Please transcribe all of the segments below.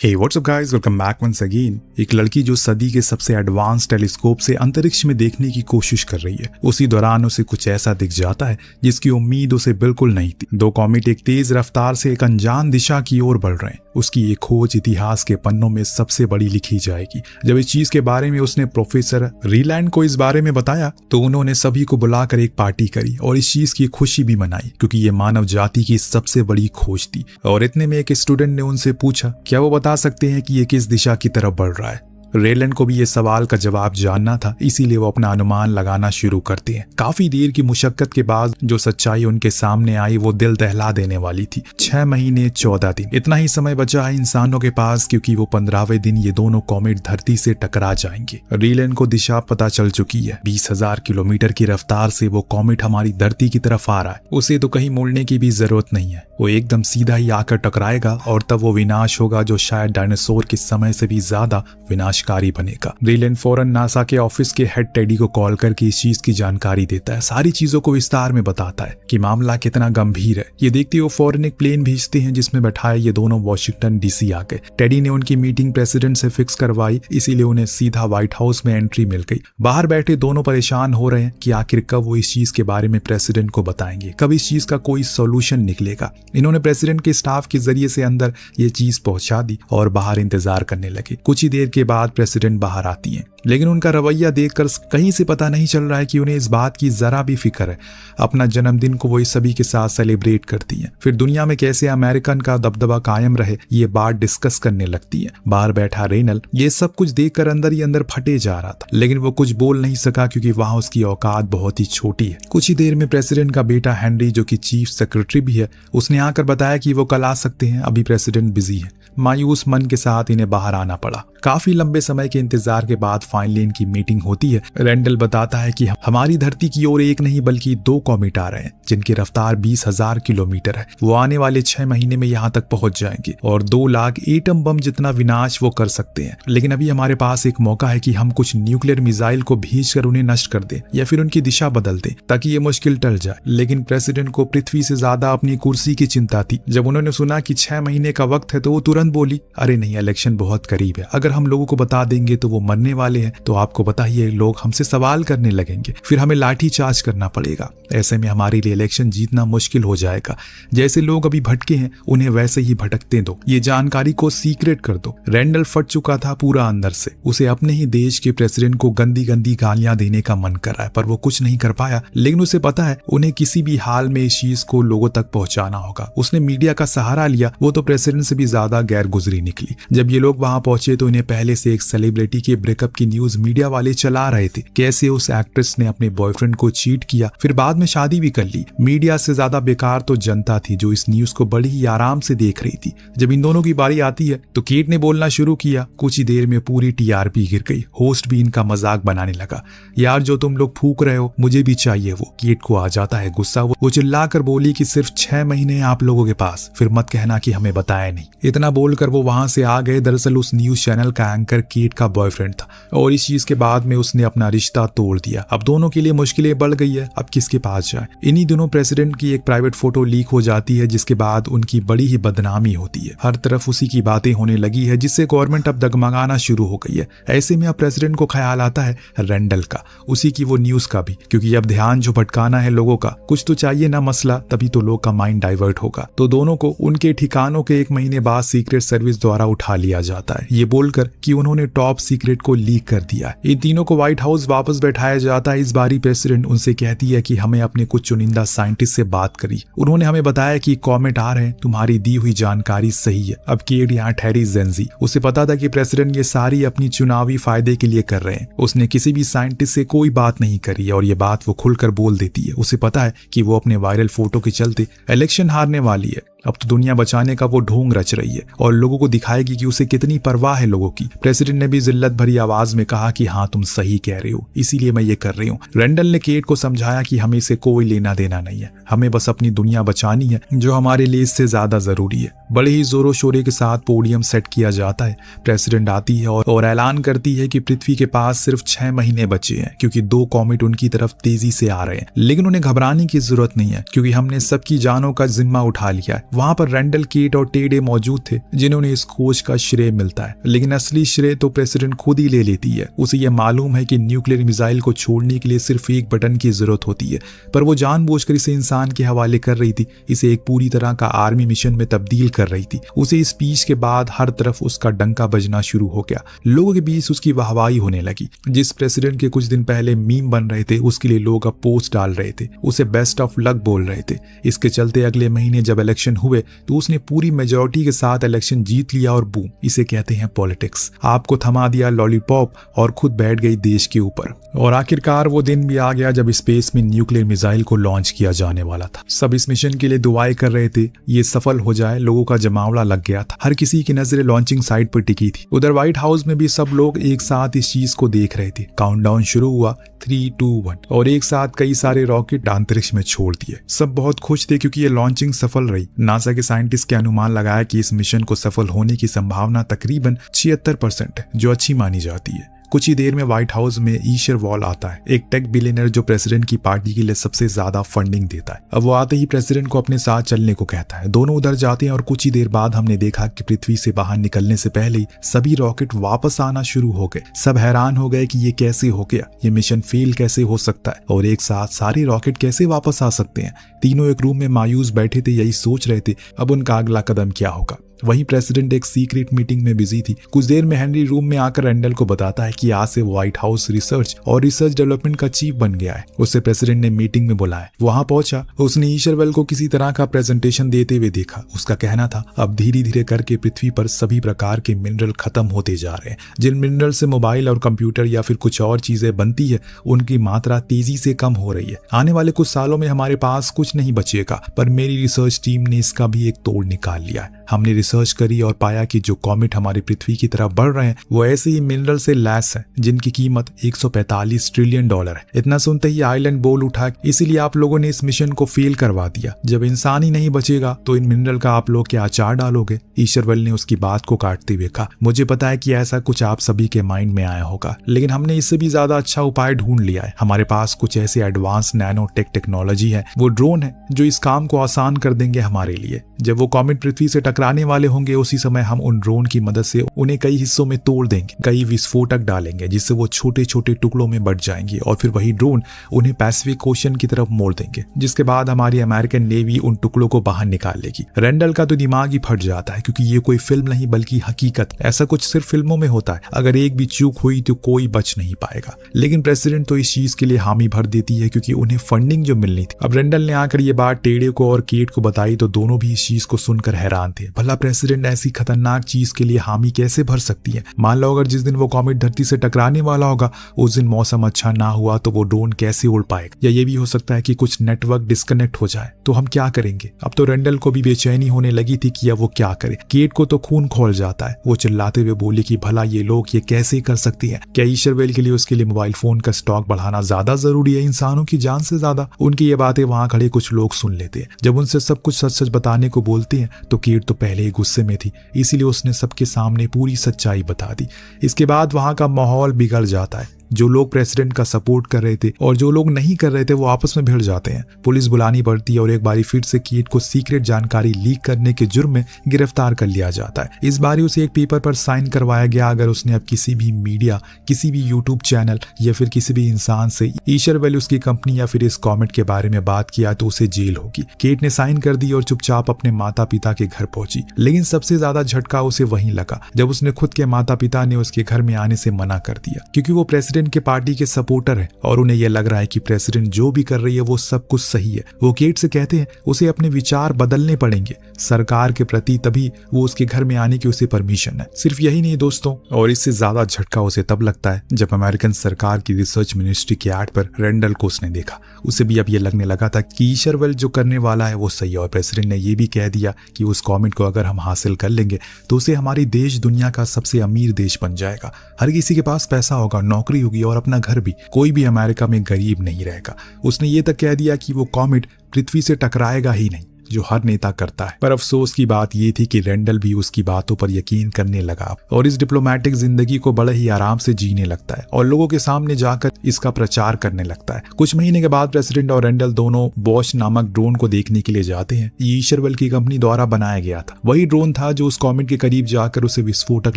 हे what's up guys, welcome back once again. एक लड़की जो सदी के सबसे एडवांस टेलीस्कोप से अंतरिक्ष में देखने की कोशिश कर रही है। उसी दौरान उसे कुछ ऐसा दिख जाता है जिसकी उम्मीद उसे बिल्कुल नहीं थी। दो कॉमेट एक तेज रफ्तार से एक अनजान दिशा की ओर बढ़ रहे हैं। उसकी ये खोज इतिहास के पन्नों में सबसे बड़ी लिखी जाएगी। जब इस चीज के बारे में उसने प्रोफेसर रीलैंड को इस बारे में बताया तो उन्होंने सभी को बुलाकर एक पार्टी करी और इस चीज की खुशी भी मनाई, क्योंकि ये मानव जाति की सबसे बड़ी खोज थी। और इतने में एक स्टूडेंट ने उनसे पूछा, क्या वो बता सकते हैं कि ये किस दिशा की तरफ बढ़ रहा है। रेलैंड को भी ये सवाल का जवाब जानना था, इसीलिए वो अपना अनुमान लगाना शुरू करते हैं। काफी देर की मुशक्कत के बाद जो सच्चाई उनके सामने आई वो दिल दहला देने वाली थी। 6 महीने 14 दिन, इतना ही समय बचा है इंसानों के पास, क्योंकि वो 15वें दिन ये दोनों कॉमेट धरती से टकरा जाएंगे। रेलैंड को दिशा पता चल चुकी है। 20,000 किलोमीटर की रफ्तार से वो कॉमेट हमारी धरती की तरफ आ रहा है। उसे तो कहीं मुड़ने की भी जरूरत नहीं है, वो एकदम सीधा ही आकर टकराएगा और तब वो विनाश होगा जो शायद डायनासोर के समय से भी ज्यादा विनाशकारी बनेगा। रेलैंड फौरन नासा के ऑफिस के हेड टेडी को कॉल करके इस चीज की जानकारी देता है। सारी चीजों को विस्तार में बताता है कि मामला कितना गंभीर है। ये देखते हुए फौरन एक प्लेन भेजते हैं जिसमें बैठाए ये दोनों वॉशिंगटन डीसी आ गए। टेडी ने उनकी मीटिंग प्रेसिडेंट से फिक्स करवाई, इसीलिए उन्हें सीधा व्हाइट हाउस में एंट्री मिल गई। बाहर बैठे दोनों परेशान हो रहे हैं कि आखिर कब वो इस चीज के बारे में प्रेसिडेंट को बताएंगे, कब इस चीज का कोई सोल्यूशन निकलेगा। इन्होंने प्रेसिडेंट के स्टाफ के जरिए से अंदर ये चीज पहुंचा दी और बाहर इंतजार करने लगे। कुछ ही देर के बाद प्रेसिडेंट बाहर आती हैं, लेकिन उनका रवैया देखकर कहीं से पता नहीं चल रहा है कि उन्हें इस बात की जरा भी फिक्र है। अपना जन्मदिन को वो इस सभी के साथ सेलिब्रेट करती हैं। फिर दुनिया में कैसे अमेरिकन का दबदबा कायम रहे ये बात डिस्कस करने लगती है। बाहर बैठा रेनल ये सब कुछ देखकर अंदर ही अंदर फटे जा रहा था, लेकिन वो कुछ बोल नहीं सका क्योंकि वहां उसकी औकात बहुत ही छोटी है। कुछ ही देर में प्रेसिडेंट का बेटा हेनरी, जो कि चीफ सेक्रेटरी भी है, उसने आकर बताया कि वो कल आ सकते हैं, अभी प्रेसिडेंट बिजी है। मायूस मन के साथ इन्हें बाहर आना पड़ा। काफी लंबे समय के इंतजार के बाद फाइनली इनकी मीटिंग होती है। रेंडल बताता है कि हमारी धरती की ओर एक नहीं बल्कि 2 कॉमेट आ रहे हैं जिनकी रफ्तार 20,000 किलोमीटर है। वो आने वाले 6 महीने में यहाँ तक पहुंच जाएंगे और 2 लाख एटम बम जितना विनाश वो कर सकते हैं। लेकिन अभी हमारे पास एक मौका है कि हम कुछ न्यूक्लियर मिसाइल को भेजकर उन्हें नष्ट कर दें या फिर उनकी दिशा बदल दें ताकि ये मुश्किल टल जाए। लेकिन प्रेसिडेंट को पृथ्वी से ज्यादा अपनी कुर्सी की चिंता थी। जब उन्होंने सुना कि 6 महीने का वक्त है तो वो तुरंत बोली, अरे नहीं, इलेक्शन बहुत करीब है, अगर हम लोगों को बता देंगे तो वो मरने वाले हैं, तो आपको बताइए लोग हमसे सवाल करने लगेंगे, फिर हमें लाठी चार्ज करना पड़ेगा। ऐसे में हमारे लिए इलेक्शन जीतना मुश्किल हो जाएगा। जैसे लोग अभी भटके हैं उन्हें वैसे ही भटकते दो, ये जानकारी को सीक्रेट कर दो। रेंडल फट चुका था पूरा अंदर से। उसे अपने ही देश के प्रेसिडेंट को गंदी गंदी गालियां देने का मन कर रहा है, पर वो कुछ नहीं कर पाया। लेकिन उसे पता है उन्हें किसी भी हाल में इस चीज को लोगों तक पहुंचाना होगा। उसने मीडिया का सहारा लिया, वो तो प्रेसिडेंट से भी ज्यादा गैर गुजरी निकली। जब ये लोग वहां पहुंचे तो इन्हें पहले से एक सेलिब्रिटी के ब्रेकअप की न्यूज मीडिया वाले चला रहे थे। कैसे उस एक्ट्रेस ने अपने बॉयफ्रेंड को चीट किया, फिर बाद में शादी भी कर ली। मीडिया से ज्यादा बेकार तो जनता थी जो इस न्यूज को बड़ी ही आराम से देख रही थी। जब इन दोनों की बारी आती है तो केट ने बोलना शुरू किया। कुछ ही देर में पूरी टीआरपी गिर गई। होस्ट भी इनका मजाक बनाने लगा, यार जो तुम लोग फूक रहे हो मुझे भी चाहिए वो। केट को आ जाता है गुस्सा। वो चिल्लाकर बोली कि सिर्फ 6 महीने आप लोगों के पास, फिर मत कहना कि हमें बताया नहीं। इतना बोलकर वो वहां से आ गए। दरअसल उस न्यूज चैनल का एंकर केट का बॉयफ्रेंड था और इस चीज के बाद में उसने अपना रिश्ता तोड़ दिया। अब दोनों के लिए मुश्किलें बढ़ गई है, अब किसके पास जाए। इन्हीं दिनों प्रेसिडेंट की एक प्राइवेट फोटो लीक हो जाती है जिसके बाद उनकी बड़ी ही बदनामी होती है। हर तरफ उसी की बातें होने लगी है जिससे गवर्नमेंट अब डगमगाना शुरू हो गई है। ऐसे में अब प्रेसिडेंट को ख्याल आता है रेंडल का, उसी की वो न्यूज का भी, क्योंकि अब ध्यान जो भटकाना है लोगों का, कुछ तो चाहिए ना मसला, तभी तो लोग का माइंड डाइवर्ट होगा। तो दोनों को उनके ठिकानों के 1 महीने बाद सीक्रेट सर्विस द्वारा उठा लिया जाता है, ये बोलकर कि उन्होंने टॉप सीक्रेट को लीक कर दिया। इन तीनों को व्हाइट हाउस वापस बैठाया जाता है। इस बारी प्रेसिडेंट उनसे कहती है कि हमें अपने कुछ चुनिंदा साइंटिस्ट से बात करी, उन्होंने हमें बताया कि कॉमेट आ रहे हैं, तुम्हारी दी हुई जानकारी सही है। अब केट यहाँ ठहरी जेंजी। उसे पता था कि प्रेसिडेंट ये सारी अपनी चुनावी फायदे के लिए कर रहे हैं। उसने किसी भी साइंटिस्ट से कोई बात नहीं करी और ये बात वो खुलकर बोल देती है। उसे पता है कि वो अपने वायरल फोटो के चलते इलेक्शन हारने वाली है। अब तो दुनिया बचाने का वो ढोंग रच रही है और लोगों को दिखाएगी कि उसे कितनी परवाह है लोगों की। प्रेसिडेंट ने भी जिल्लत भरी आवाज में कहा कि हाँ तुम सही कह रहे हो, इसीलिए मैं ये कर रही हूँ। रेंडल ने केट को समझाया कि हमें इसे कोई लेना देना नहीं है, हमें बस अपनी दुनिया बचानी है जो हमारे लिए इससे ज्यादा जरूरी है। बड़े ही जोरों शोरे के साथ पोडियम सेट किया जाता है। प्रेसिडेंट आती है और ऐलान करती है कि पृथ्वी के पास सिर्फ 6 महीने बचे हैं क्योंकि 2 कॉमेट उनकी तरफ तेजी से आ रहे हैं। लेकिन उन्हें घबराने की जरूरत नहीं है क्योंकि हमने सबकी जानों का जिम्मा उठा लिया है। वहां पर रैंडल, केट और टेडे मौजूद थे जिन्होंने इस खोज का श्रेय मिलता है, लेकिन असली श्रेय तो प्रेसिडेंट खुद ही ले लेती है। उसे यह मालूम है कि न्यूक्लियर मिसाइल को छोड़ने के लिए सिर्फ एक बटन की जरूरत होती है, पर वो जानबूझकर इसे इंसान के हवाले कर रही थी, इसे एक पूरी तरह का आर्मी मिशन में तब्दील कर रही थी। उसे इस स्पीच के बाद हर तरफ उसका डंका बजना शुरू हो गया। लोगों के बीच उसकी वाहवाही होने लगी। जिस प्रेसिडेंट के कुछ दिन पहले मीम बन रहे थे, उसके लिए लोग अब पोस्ट डाल रहे थे, उसे बेस्ट ऑफ लक बोल रहे थे। इसके चलते अगले महीने जब इलेक्शन हुए तो उसने पूरी मेजॉरिटी के साथ इलेक्शन जीत लिया और बूम, इसे कहते हैं पॉलिटिक्स। आपको थमा दिया लॉलीपॉप और खुद बैठ गई देश के ऊपर। और आखिरकार वो दिन भी आ गया जब स्पेस में न्यूक्लियर मिसाइल को लॉन्च किया जाने वाला था। सब इस मिशन के लिए दुआएं कर रहे थे, ये सफल हो जाए। लोगों का जमावड़ा लग गया था, हर किसी की नजरें लॉन्चिंग साइट पर टिकी थी। उधर व्हाइट हाउस में भी सब लोग एक साथ इस चीज को देख रहे थे। काउंटडाउन शुरू हुआ, 3, 2, 1 और एक साथ कई सारे रॉकेट अंतरिक्ष में छोड़ दिए। सब बहुत खुश थे क्योंकि ये लॉन्चिंग सफल रही। नासा के साइंटिस्ट के अनुमान लगाया कि इस मिशन को सफल होने की संभावना तकरीबन 76% है, जो अच्छी मानी जाती है। कुछ ही देर में व्हाइट हाउस में ईशर वॉल आता है, एक टेक बिलियनर जो प्रेसिडेंट की पार्टी के लिए सबसे ज्यादा फंडिंग देता है। अब वो आते ही प्रेसिडेंट को अपने साथ चलने को कहता है। दोनों उधर जाते हैं और कुछ ही देर बाद हमने देखा कि पृथ्वी से बाहर निकलने से पहले ही सभी रॉकेट वापस आना शुरू हो गए। सब हैरान हो गए कि ये कैसे हो गया, ये मिशन फेल कैसे हो सकता है और एक साथ सारे रॉकेट कैसे वापस आ सकते हैं। तीनों एक रूम में मायूस बैठे थे, यही सोच रहे थे अब उनका अगला कदम क्या होगा। वहीं प्रेसिडेंट एक सीक्रेट मीटिंग में बिजी थी। कुछ देर में हेनरी रूम में आकर रैंडल को बताता है कि आज से व्हाइट हाउस रिसर्च और रिसर्च डेवलपमेंट का चीफ बन गया है। उसे प्रेसिडेंट ने मीटिंग में बुलाया। वहां पहुंचा, उसने ईशरवेल को किसी तरह का प्रेजेंटेशन देते हुए देखा। उसका कहना था अब धीरे धीरे करके पृथ्वी पर सभी प्रकार के मिनरल खत्म होते जा रहे हैं। जिन मिनरल से मोबाइल और कंप्यूटर या फिर कुछ और चीजें बनती है, उनकी मात्रा तेजी से कम हो रही है। आने वाले कुछ सालों में हमारे पास कुछ नहीं बचेगा, पर मेरी रिसर्च टीम ने इसका भी एक तोड़ निकाल लिया है। हमने रिसर्च करी और पाया कि जो कॉमेट हमारे पृथ्वी की तरफ बढ़ रहे हैं वो ऐसे ही मिनरल से लैस है जिनकी कीमत $145 ट्रिलियन है। इतना सुनते ही आइलैंड बोल उठा, इसीलिए आप लोगों ने इस मिशन को फेल करवा दिया। जब इंसान ही नहीं बचेगा तो इन मिनरल का आप लोग क्या अचार डालोगे? ईशरवेल ने उसकी बात को काटते हुए कहा, मुझे पता है कि ऐसा कुछ आप सभी के माइंड में आया होगा, लेकिन हमने इससे भी ज्यादा अच्छा उपाय ढूंढ लिया है। हमारे पास कुछ ऐसे एडवांस नैनो टेक्नोलॉजी है, वो ड्रोन है जो इस काम को आसान कर देंगे हमारे लिए। जब वो कॉमेट पृथ्वी से टकराने वाले होंगे, उसी समय हम उन ड्रोन की मदद से उन्हें कई हिस्सों में तोड़ देंगे, कई विस्फोटक डालेंगे जिससे वो छोटे छोटे टुकड़ों में बट जाएंगे और फिर वही ड्रोन उन्हें पैसिफिक ओशन की तरफ मोड़ देंगे, जिसके बाद हमारी अमेरिकन नेवी उन टुकड़ों को बाहर निकाल लेगी। रैंडल का तो दिमाग ही फट जाता है क्योंकि ये कोई फिल्म नहीं बल्कि हकीकत। ऐसा कुछ सिर्फ फिल्मों में होता है, अगर एक भी चूक हुई तो कोई बच नहीं पाएगा। लेकिन प्रेसिडेंट तो इस चीज के लिए हामी भर देती है क्योंकि उन्हें फंडिंग जो मिलनी थी। अब रैंडल ने आकर ये बात टेडे को और केट को बताई तो दोनों भी इस चीज को सुनकर हैरान थे। भला प्रेसिडेंट ऐसी खतरनाक चीज के लिए हामी कैसे भर सकती है? मान लो अगर जिस दिन वो कॉमेट धरती से टकराने वाला होगा उस दिन मौसम अच्छा ना हुआ तो वो ड्रोन कैसे उड़ पाएगा? या ये भी हो सकता है कि कुछ नेटवर्क डिस्कनेक्ट हो जाए, तो हम क्या करेंगे? अब तो रैंडल को भी बेचैनी होने लगी थी कि अब वो क्या करे। केट को तो खून खोल जाता है। वो चिल्लाते हुए बोली कि भला ये लोग ये कैसे कर सकती हैं? क्या ईशरवेल के लिए उसके लिए मोबाइल फोन का स्टॉक बढ़ाना ज्यादा जरूरी है इंसानों की जान से ज्यादा? उनकी ये बातें वहां खड़े कुछ लोग सुन लेते हैं। जब उनसे सब कुछ सच सच बताने को बोलते हैं तो केट तो पहले ही गुस्से में थी, इसीलिए उसने सबके सामने पूरी सच्चाई बता दी। इसके बाद वहां का माहौल बिगड़ जाता है। जो लोग प्रेसिडेंट का सपोर्ट कर रहे थे और जो लोग नहीं कर रहे थे वो आपस में भिड़ जाते हैं। पुलिस बुलानी पड़ती है और एक बारी फिर से केट को सीक्रेट जानकारी लीक करने के जुर्म में गिरफ्तार कर लिया जाता है। इस बारी उसे एक पेपर पर साइन करवाया गया, अगर उसने अब किसी भी मीडिया, किसी भी यूट्यूब चैनल या फिर किसी भी इंसान से ईशरवेल, उसकी कंपनी या फिर इस कॉमेट के बारे में बात किया तो उसे जेल होगी। केट ने साइन कर दी और चुपचाप अपने माता पिता के घर पहुंची। लेकिन सबसे ज्यादा झटका उसे वहीं लगा जब उसने खुद के माता पिता ने उसके घर में आने से मना कर दिया, क्योंकि वो प्रेसिडेंट के पार्टी के सपोर्टर है और उन्हें यह लग रहा है कि प्रेसिडेंट जो भी कर रही है वो सब कुछ सही है। वो केट से कहते हैं उसे अपने विचार बदलने पड़ेंगे सरकार के प्रति, तभी वो उसके घर में आने की उसे परमिशन है। सिर्फ यही नहीं दोस्तों, और इससे ज्यादा झटका उसे तब लगता है जब अमेरिकन सरकार की रिसर्च मिनिस्ट्री के ऐड पर रैंडल को उसने देखा। उसे भी अब ये लगने लगा था कि ईशरवेल जो करने वाला है वो सही है और प्रेसिडेंट ने यह भी कह दिया कि उस कॉमेट को अगर हम हासिल कर लेंगे तो उसे हमारी देश दुनिया का सबसे अमीर देश बन जाएगा। हर किसी के पास पैसा होगा, नौकरी होगी और अपना घर भी। कोई भी अमेरिका में गरीब नहीं रहेगा। उसने ये तक कह दिया कि वो कॉमेट पृथ्वी से टकराएगा ही नहीं। जो हर नेता करता है। पर अफसोस की बात ये थी कि रेंडल भी उसकी बातों पर यकीन करने लगा और इस डिप्लोमेटिक जिंदगी को बड़े ही आराम से जीने लगता है और लोगों के सामने जाकर इसका प्रचार करने लगता है। कुछ महीने के बाद प्रेसिडेंट और रेंडल दोनों बॉश नामक ड्रोन को देखने के लिए जाते हैं। ये ईशरवेल की कंपनी द्वारा बनाया गया था। वही ड्रोन था जो उस कॉमेट के करीब जाकर उसे विस्फोटक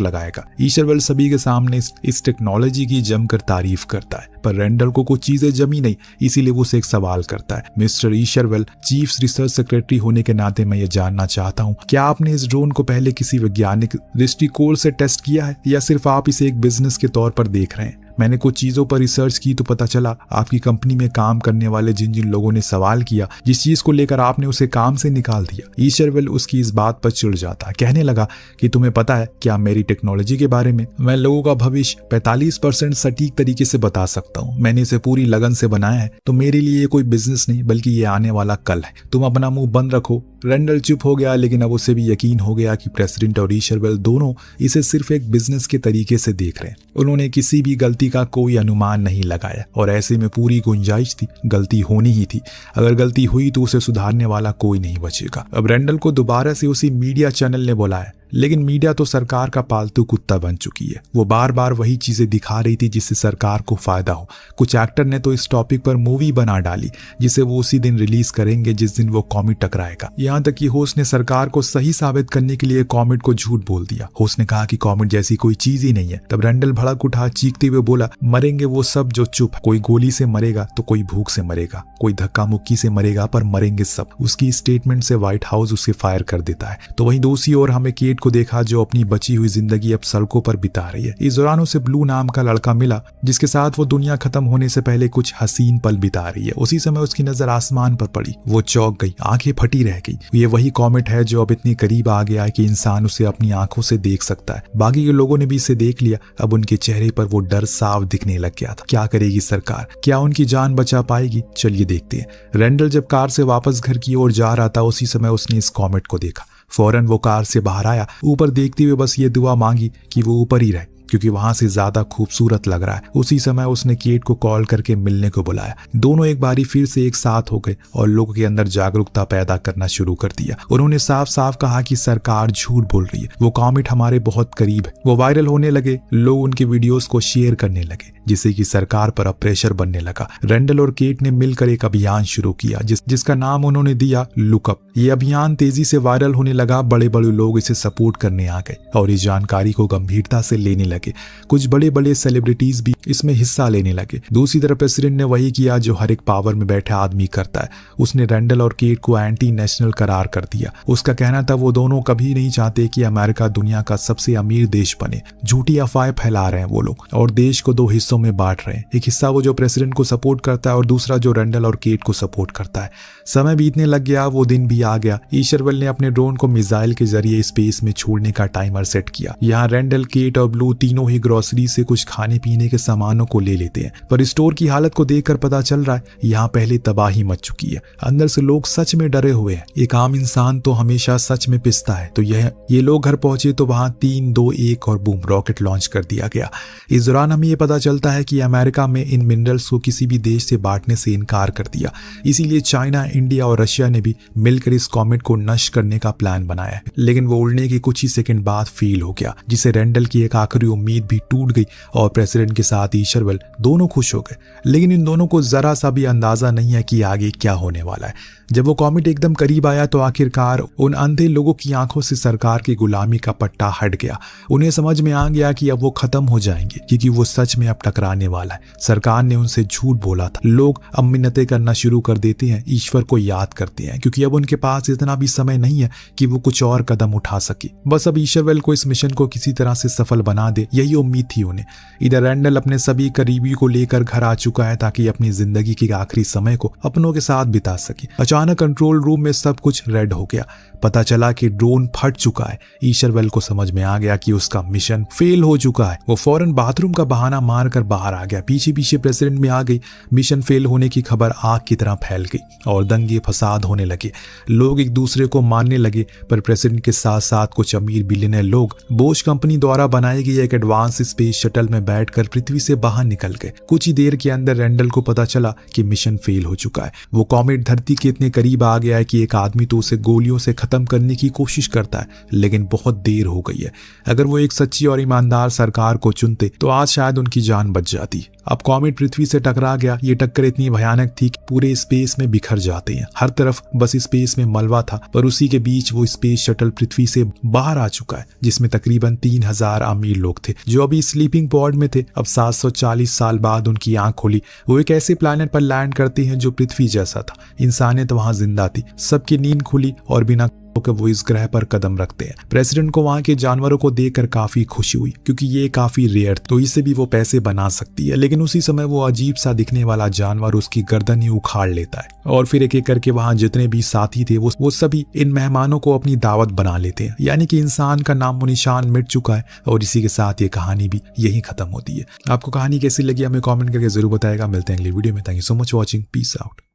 लगाएगा। ईशरवेल सभी के सामने इस टेक्नोलॉजी की जमकर तारीफ करता है, पर रेंडल को कुछ चीजें जमी नहीं, इसीलिए वो उसे एक सवाल करता है। मिस्टर ईशरवेल, चीफ रिसर्च सेक्रेटरी होने के नाते मैं ये जानना चाहता हूँ, क्या आपने इस ड्रोन को पहले किसी वैज्ञानिक दृष्टिकोण से टेस्ट किया है या सिर्फ आप इसे एक बिजनेस के तौर पर देख रहे हैं? मैंने कुछ चीजों पर रिसर्च की तो पता चला आपकी कंपनी में काम करने वाले जिन जिन लोगों ने सवाल किया, जिस चीज को लेकर आपने उसे काम से निकाल दिया। ईशरवेल उसकी इस बात पर चिढ़ जाता है, कहने लगा कि तुम्हें पता है क्या मेरी टेक्नोलॉजी के बारे में? मैं लोगों का भविष्य 45% सटीक तरीके से बता सकता हूँ। मैंने इसे पूरी लगन से बनाया है, तो मेरे लिए ये कोई बिजनेस नहीं बल्कि ये आने वाला कल है। तुम अपना मुंह बंद रखो। रेंडल चुप हो गया, लेकिन अब उसे भी यकीन हो गया कि प्रेसिडेंट और ईशरवेल दोनों इसे सिर्फ एक बिजनेस के तरीके से देख रहे हैं। उन्होंने किसी भी गलती का कोई अनुमान नहीं लगाया और ऐसे में पूरी गुंजाइश थी, गलती होनी ही थी। अगर गलती हुई तो उसे सुधारने वाला कोई नहीं बचेगा। अब रेंडल को दोबारा से उसी मीडिया चैनल ने बुलाया, लेकिन मीडिया तो सरकार का पालतू कुत्ता बन चुकी है। वो बार बार वही चीजें दिखा रही थी जिससे सरकार को फायदा हो। कुछ एक्टर ने तो इस टॉपिक पर मूवी बना डाली जिसे वो उसी दिन रिलीज करेंगे जिस दिन वो कॉमेट टकराएगा। यहाँ तक कि होस्ट ने सरकार को सही साबित करने के लिए कॉमेट को झूठ बोल दिया। होस्ट ने कहा कि कॉमेट जैसी कोई चीज ही नहीं है। तब रेंडल भड़क उठा, चीखते हुए बोला, मरेंगे वो सब जो चुप। कोई गोली से मरेगा तो कोई भूख से मरेगा, कोई धक्का मुक्की से मरेगा, पर मरेंगे सब। उसकी स्टेटमेंट से व्हाइट हाउस उसे फायर कर देता है। तो वहीं दूसरी ओर हमें केट को देखा जो अपनी बची हुई जिंदगी अब सड़कों पर बिता रही है। इस दौरान उसे ब्लू नाम का लड़का मिला जिसके साथ वो दुनिया खत्म होने से पहले कुछ हसीन पल बिता रही है। उसी समय उसकी नजर आसमान पर पड़ी। वो चौंक गई, आंखें फटी रह गई। ये वही कॉमेट है जो अब इतनी करीब आ गया है कि इंसान उसे अपनी आंखों से देख सकता है। बाकी के लोगों ने भी इसे देख लिया। अब उनके चेहरे पर वो डर साफ दिखने लग गया था। क्या करेगी सरकार? क्या उनकी जान बचा पाएगी? चलिए देखते हैं। रेंडल जब कार से वापस घर की ओर जा रहा था उसी समय उसने इस कॉमेट को देखा। फौरन वो कार से बाहर आया, ऊपर देखते हुए बस ये दुआ मांगी कि वो ऊपर ही रहे क्योंकि वहां से ज्यादा खूबसूरत लग रहा है। उसी समय उसने केट को कॉल करके मिलने को बुलाया। दोनों एक बारी फिर से एक साथ हो गए और लोगों के अंदर जागरूकता पैदा करना शुरू कर दिया। उन्होंने साफ साफ कहा कि सरकार झूठ बोल रही है, वो कॉमेट हमारे बहुत करीब है। वो वायरल होने लगे, लोग उनके वीडियोस को शेयर करने लगे जिससे कि सरकार पर अब प्रेशर बनने लगा। रेंडल और केट ने मिलकर एक अभियान शुरू किया जिसका नाम उन्होंने दिया लुकअप। ये अभियान तेजी से वायरल होने लगा। बड़े बड़े लोग इसे सपोर्ट करने आ गए और इस जानकारी को गंभीरता से लेने लगे। कुछ बड़े बड़े सेलिब्रिटीज भी इसमें हिस्सा लेने लगे। दूसरी तरफ प्रेसिडेंट ने वही किया जो हर एक पावर में बैठा आदमी करता है। उसने रेंडल और केट को एंटी नेशनल करार कर दिया। उसका कहना था वो दोनों कभी नहीं चाहते कि अमेरिका दुनिया का सबसे अमीर देश बने। झूठी अफवाहें फैला रहे हैं वो लोग और देश को दो हिस्सों में बांट रहे हैं। एक हिस्सा वो जो प्रेसिडेंट को सपोर्ट करता है और दूसरा जो रेंडल और केट को सपोर्ट करता है। समय बीतने लग गया, वो दिन भी आ गया। ईशरवेल ने अपने ड्रोन को मिसाइल के जरिए स्पेस में छोड़ने का टाइमर सेट किया। यहाँ रेंडल, केट और ब्लू तीनों ही ग्रोसरी से कुछ खाने पीने के सामानों को ले लेते हैं। पर स्टोर की हालत को देखकर पता चल रहा है यहाँ पहले तबाही मच चुकी है। अंदर से लोग सच में डरे हुए हैं। एक आम इंसान तो हमेशा सच में पिसता है। तो ये लोग घर पहुंचे तो वहां 3, 2, 1 और बूम, रॉकेट लॉन्च कर दिया गया। इस दौरान हमें ये पता चलता है कि अमेरिका में इन मिनरल्स को किसी भी देश से बांटने से इनकार कर दिया। इसीलिए चाइना, इंडिया और रशिया ने भी मिलकर इस कॉमेट को नष्ट करने का प्लान बनाया है। लेकिन वो उड़ने के कुछ ही सेकंड बाद फेल हो गया, जिससे रेंडल की एक आखिरी उम्मीद भी टूट गई और प्रेसिडेंट के साथ ईशरवेल दोनों खुश हो गए। लेकिन इन दोनों को जरा सा भी अंदाजा नहीं है कि आगे क्या होने वाला है। जब वो कॉमेट एकदम करीब आया तो आखिरकार उन अंधे लोगों की आंखों से सरकार की गुलामी का पट्टा हट गया। उन्हें समझ में आ गया कि अब वो खत्म हो जाएंगे क्योंकि वो सच में अब टकराने वाला है। सरकार ने उनसे झूठ बोला था। लोग अब मिन्नतें करना शुरू कर देते हैं, ईश्वर को याद करते हैं क्योंकि अब उनके पास इतना भी समय नहीं है कि वो कुछ और कदम उठा सके। बस अब ईशरवेल को इस मिशन को किसी तरह से सफल बना दे, यही उम्मीद थी उन्हें। इधर रेंडल अपने सभी करीबी को लेकर घर आ चुका है ताकि अपनी जिंदगी के आखिरी समय को अपनों के साथ बिता सके। अचानक कंट्रोल रूम में सब कुछ रेड हो गया। पता चला कि ड्रोन फट चुका है। ईशरवेल को समझ में आ गया कि उसका मिशन फेल हो चुका है। वो फौरन बाथरूम का बहाना मारकर बाहर आ गया। पीछे पीछे प्रेसिडेंट में आ गई। मिशन फेल होने की खबर आग की तरह फैल गई और दंगे फसाद होने लगे। लोग एक दूसरे को मारने लगे। पर प्रेसिडेंट के साथ साथ कुछ अमीर बिलियनर लोग बोश कंपनी द्वारा बनाई गई एक एडवांस स्पेस शटल में बैठकर पृथ्वी से बाहर निकल गए। कुछ ही देर के अंदर रैंडल को पता चला कि मिशन फेल हो चुका है। वो कॉमेट धरती के इतने करीब आ गया है कि एक आदमी तो उसे गोलियों से खत्म करने की कोशिश करता है, लेकिन बहुत देर हो गई है। अगर वो एक सच्ची और ईमानदार सरकार को चुनते तो आज शायद उनकी जान बच जाती। अब कॉमेट पृथ्वी से टकरा गया। ये टक्कर इतनी भयानक थी कि पूरे स्पेस में बिखर जाते हैं। हर तरफ बस स्पेस में मलबा था, पर उसी के बीच वो स्पेस शटल पृथ्वी से बाहर आ चुका है, जिसमें तकरीबन 3000 अमीर लोग थे जो अभी स्लीपिंग पॉड में थे। अब 740 साल बाद उनकी आंख खुली। वो एक ऐसे प्लैनेट पर लैंड करते हैं जो पृथ्वी जैसा था। इंसानियत वहां जिंदा थी। सबकी नींद खुली और बिना कि वो इस ग्रह पर कदम रखते हैं। प्रेसिडेंट को वहां के जानवरों को देखकर काफी खुशी हुई, क्योंकि ये काफी रेयर, तो इससे भी वो पैसे बना सकती है। लेकिन उसी समय वो अजीब सा दिखने वाला जानवर उसकी गर्दन ही उखाड़ लेता है और फिर एक एक करके वहां जितने भी साथी थे वो सभी इन मेहमानों को अपनी दावत बना लेते हैं। यानी कि इंसान का नामो निशान मिट चुका है और इसी के साथ ये कहानी भी यही खत्म होती है। आपको कहानी कैसी लगी हमें कॉमेंट करके जरूर बताएगा। मिलते हैं अगली वीडियो में। Thank you so much watching. Peace out.